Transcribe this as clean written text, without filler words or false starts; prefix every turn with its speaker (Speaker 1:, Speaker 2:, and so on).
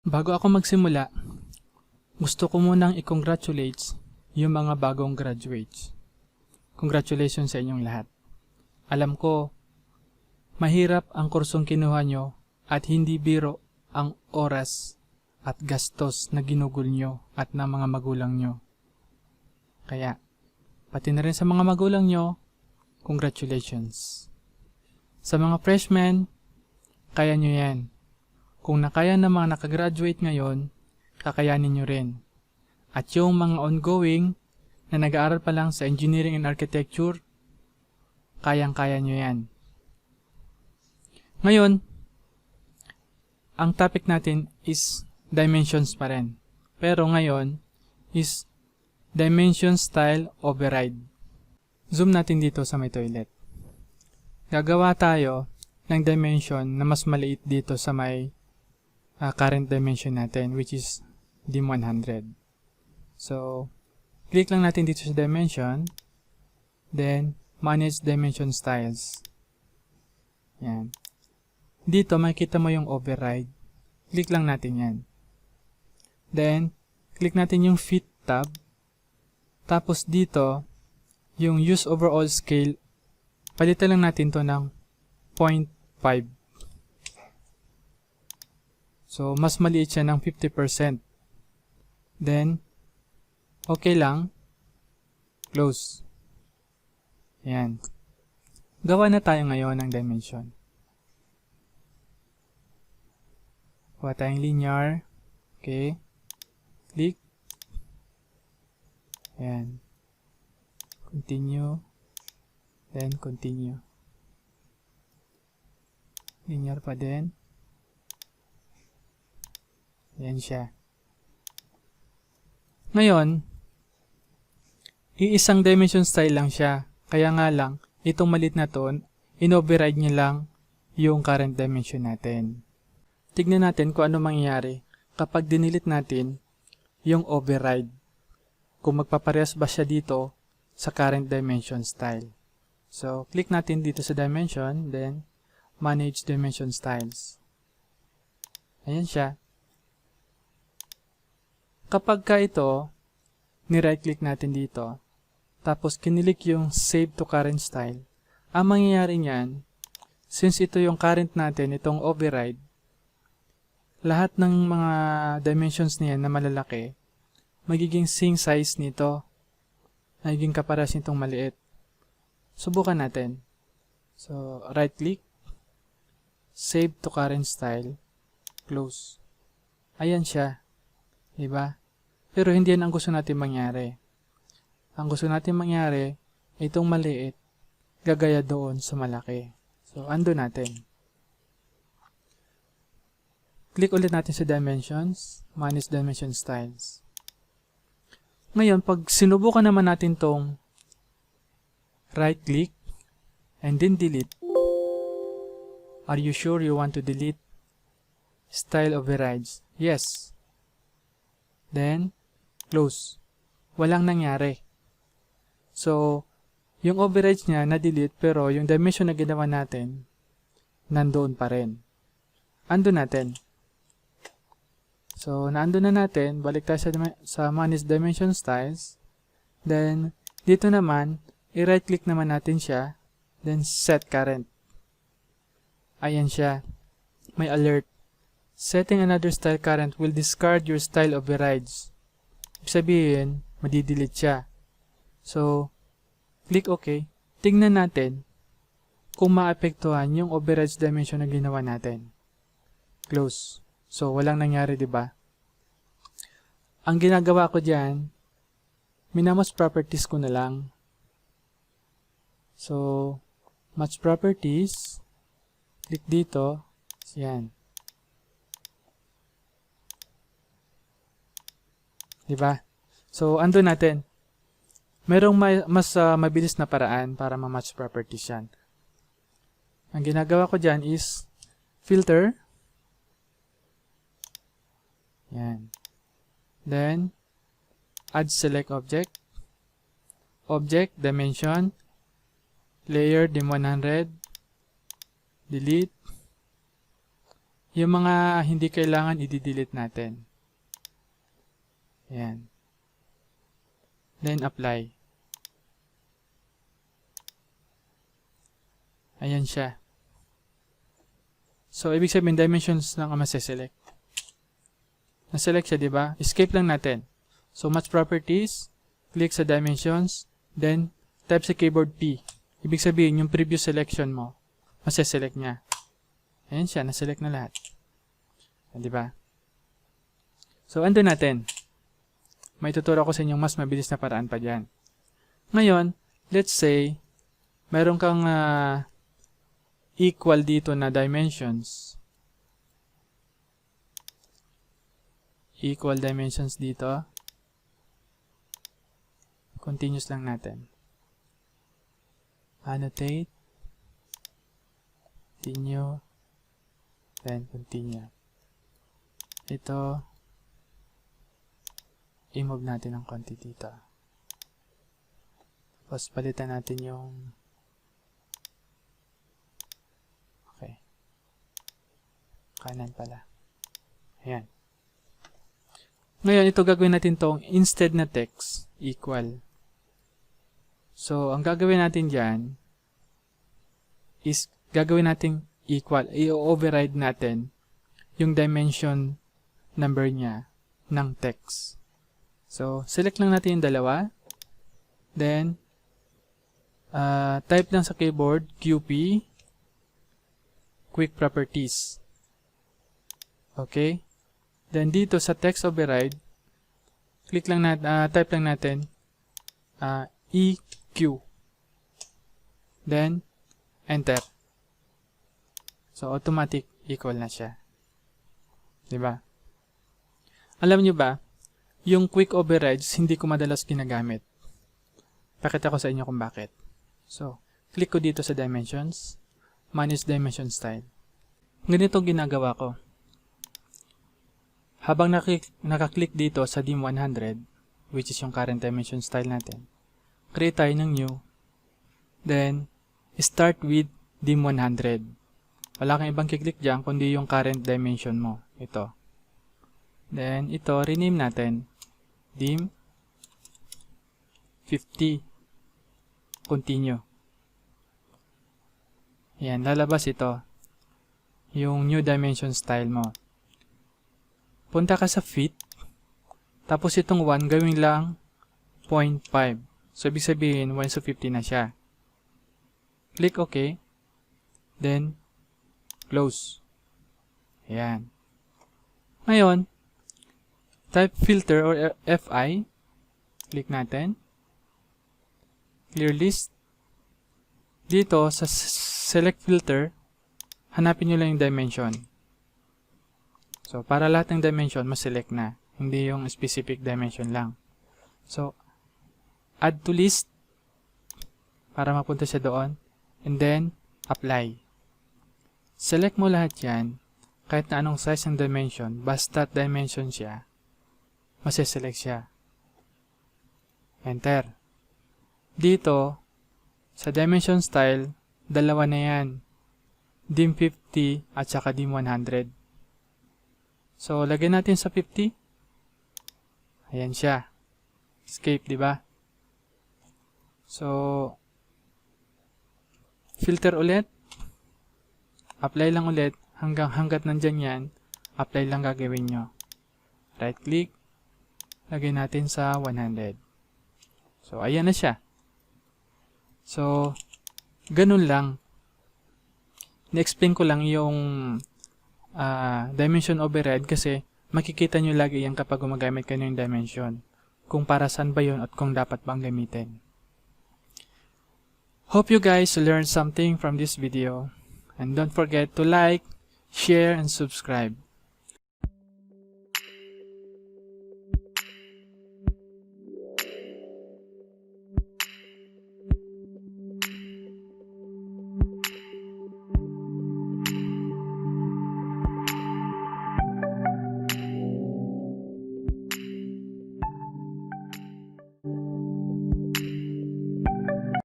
Speaker 1: Bago ako magsimula, gusto ko munang i-congratulate yung mga bagong graduates. Congratulations sa inyong lahat. Alam ko, mahirap ang kursong kinuha nyo at hindi biro ang oras at gastos na ginugol nyo at ng mga magulang nyo. Kaya, pati na rin sa mga magulang nyo, congratulations. Sa mga freshmen, kaya nyo yan. Kung nakaya ng mga nakagraduate ngayon, kakayanin nyo rin. At yung mga ongoing na nag-aaral pa lang sa Engineering and Architecture, kayang-kaya nyo yan. Ngayon, ang topic natin is dimensions pa rin. Pero ngayon is dimension style override. Zoom natin dito sa may toilet. Gagawa tayo ng dimension na mas maliit dito sa may current dimension natin, which is dim 100. So, click lang natin dito sa dimension, then manage dimension styles. Yan. Dito makikita mo yung override. Click lang natin yan. Then, click natin yung fit tab. Tapos dito, yung use overall scale, palitan lang natin to ng 0.5. So, mas maliit siya ng 50%. Then, okay lang. Close. Ayan. Gawa na tayo ngayon ng dimension. Gawa tayong linear. Okay. Click. Ayan. Continue. Then, continue. Linear pa din. Yan siya. Ngayon, iisang dimension style lang siya. Kaya nga lang, itong malit na to, in-override niya lang yung current dimension natin. Tignan natin kung ano mangyayari kapag dinilit natin yung override. Kung magpaparehas ba siya dito sa current dimension style. So, click natin dito sa dimension, then manage dimension styles. Ayan siya. Kapag ka ito, ni-right click natin dito, tapos kinilik yung Save to Current Style, ang mangyayari niyan, since ito yung current natin, itong override, lahat ng mga dimensions niyan na malalaki, magiging same size nito, magiging kaparas nitong maliit. Subukan natin. So, right click, Save to Current Style, close. Ayan siya. Diba? Pero hindi yan ang gusto natin mangyari. Ang gusto natin mangyari, itong maliit, gagaya doon sa malaki. So, undo natin. Click ulit natin sa Dimensions, Manage Dimension Styles. Ngayon, pag sinubukan naman natin tong right-click, and then delete, are you sure you want to delete Style Overrides? Yes. Then, close. Walang nangyari. So, yung overrides niya na-delete pero yung dimension na ginawa natin, nandoon pa rin. Undo natin. So, na-undo na natin. Balik tayo sa Manage Dimension Styles. Then, dito naman, i-right click naman natin siya. Then, Set Current. Ayan siya. May alert. Setting another style current will discard your style overrides. Ibig sabihin, madidelete siya. So, click OK. Tingnan natin kung maapektuhan yung overrides dimension na ginawa natin. Close. So, walang nangyari, diba? Ang ginagawa ko dyan, minamage properties ko na lang. So, match properties. Click dito. Yan. Diba? So, undo natin. Merong mas mabilis na paraan para ma-match properties yan. Ang ginagawa ko dyan is filter. Yan. Then, add select object. Object, dimension, layer, dim 100, delete, Yung mga hindi kailangan, i-delete natin. Ayan. Then, apply. Ayan siya. So, ibig sabihin, dimensions lang ang masiselect. Na-select siya, di ba? Escape lang natin. So, match properties, click sa dimensions, then, type sa keyboard P. Ibig sabihin, yung previous selection mo, masiselect niya. Ayan siya, na-select na lahat. Di ba? So, undo natin. May tuturo ko sa inyong mas mabilis na paraan pa dyan. Ngayon, let's say, meron kang equal dito na dimensions. Equal dimensions dito. Continuous lang natin. Annotate. Continue. Then continue. Ito, i-move natin ng konti dito. Tapos palitan natin yung kanan pala. Ayan. Ngayon, ito gagawin natin tong instead na text equal. So, ang gagawin natin dyan is gagawin natin equal. I-override natin yung dimension number niya ng text. So, select lang natin yung dalawa. Then, type lang sa keyboard QP Quick Properties. Okay? Then dito sa text override, click lang natin, type lang natin EQ. Then enter. So automatic equal na siya. 'Di ba? Alam niyo ba, yung quick overrides hindi ko madalas ginagamit. Pakita ko sa inyo kung bakit. So, click ko dito sa dimensions, manage dimension style. Ganito ginagawa ko. Habang nakaklik dito sa dim 100, which is yung current dimension style natin, create tayo ng new, then start with dim 100. Wala kang ibang kiklik dyan, kundi yung current dimension mo. Ito. Then, ito, rename natin. Dim 50. Continue. Yan, lalabas ito. Yung new dimension style mo. Punta ka sa fit, tapos itong 1 gawin lang 0.5. So, ibig sabihin, 1/50 na siya. Click OK. Then, close. Ayan. Ngayon, type filter or FI. Click natin. Clear list. Dito, sa select filter, hanapin nyo lang yung dimension. So, para lahat ng dimension, ma-select na. Hindi yung specific dimension lang. So, add to list para mapunta siya doon. And then, apply. Select mo lahat yan. Kahit na anong size ng dimension, basta dimension siya, masiselect siya. Enter. Dito, sa dimension style, dalawa na yan. Dim 50 at saka dim 100. So, lagyan natin sa 50. Ayan siya. Escape, di ba? So, filter ulit. Apply lang ulit. Hanggat nandyan yan, apply lang gagawin nyo. Right click. Lagyan natin sa 100. So, ayan na siya. So, ganun lang. Na-explain ko lang yung dimension override kasi makikita nyo lagi yan kapag gumagamit kayo ng dimension. Kung para saan ba yun at kung dapat bang gamitin. Hope you guys learned something from this video. And don't forget to like, share, and subscribe.